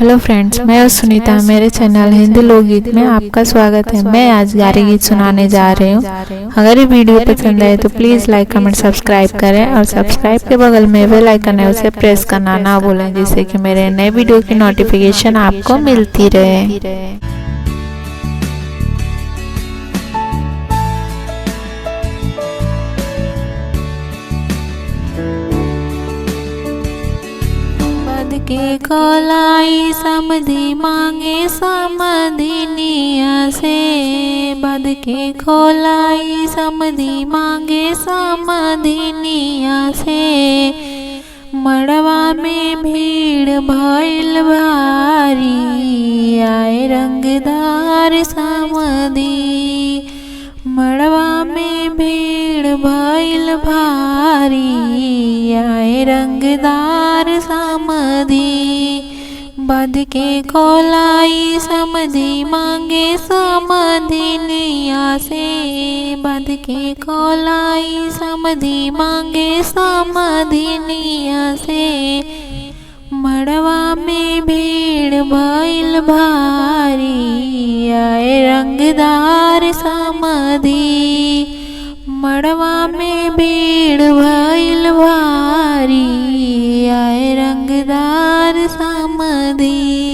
Hello friends, मैं सुनीता। मेरे channel Hindi लोकगीत में आपका स्वागत है। मैं आज गारी गीत सुनाने जा रही हूँ। अगर ये वीडियो पसंद आए तो प्लीज़ लाइक कमेंट सब्सक्राइब करें और सब्सक्राइब के बगल में बेल आइकन है उसे प्रेस करना ना भूलें, जिससे कि मेरे नए वीडियो की नोटिफिकेशन आपको मिलती रहे। के कोलाई समधी मांगे समधिनिया से, बद के खोलाई समधी मांगे समधिनिया से। मड़वा में भीड़ भइल भारी, आए रंगदार समधी। मड़वा में भीड़ भइल भारी, आए रंगदार समधी। बद के खोलाई समधी मांगे समधिनिया से, बद के खोलाई समधी मांगे समधिनिया से। मड़वा में भीड़ भइल भारी, आए रंगदार समधी। मड़वा में भीड़ भइल भारी, आए रंगदार समधी।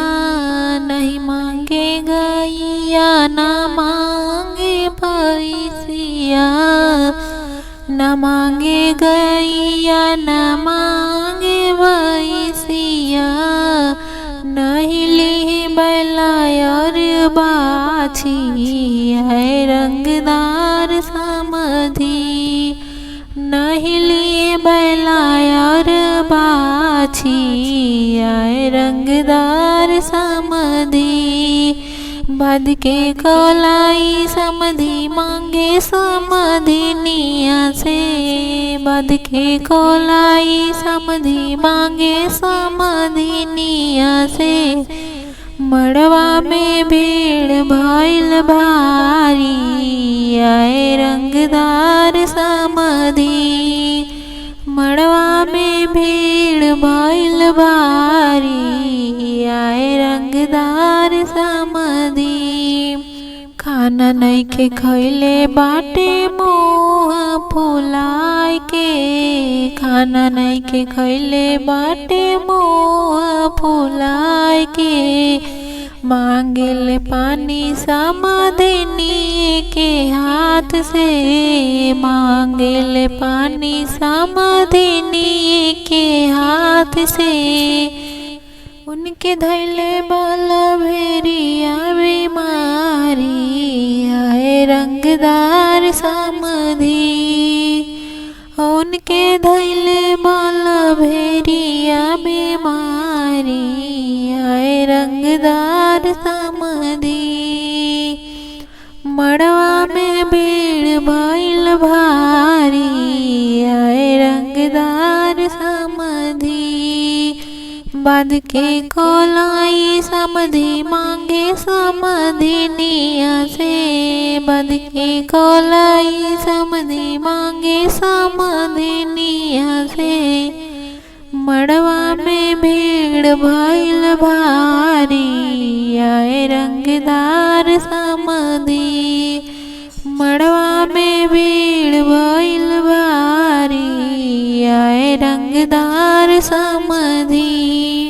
नहीं मांगे गैया ना मांगे भैंसिया, न मांगे गैया न मांगे भैंसिया। नहीं ली बैला और बाछी, है रंगदार समधी। नहीं ली बैला और बाछी, है रंगदार समधी। बद के कोलाई समधी मांगे समधिनिया से, बद के कोलाई समधी मांगे समधिनिया से। मड़वा में भीड़ भइल भारी, आए रंगदार समधी। मड़वा में भीड़ भइल भारी, आए रंगदार समधी। खाना नइखे खइले बाटे मुँह फुलाए के, खाना नइखे खइले बाटे मुँह फुलाए के। मांगेले पानी समधिनी के हाथ से, मांगेले पानी समधिनी के हाथ से। उनके धैले बल भेरिया बीमारी, आए रंगदार समधी। उनके धैले बल भेरिया बीमारी, आए रंगदार समधी। मड़वा में भीड़ भइल भारी, आए रंगदार समधी। बद के कोलाई समधी मांगे समधिनिया से, बद के कोलाई समधी मांगे समधिनिया से। मड़वा में भीड़ भइल भारी, आए रंगदार समधी। मड़वा में भीड़ भइल भारी, आए रंगदार समधी।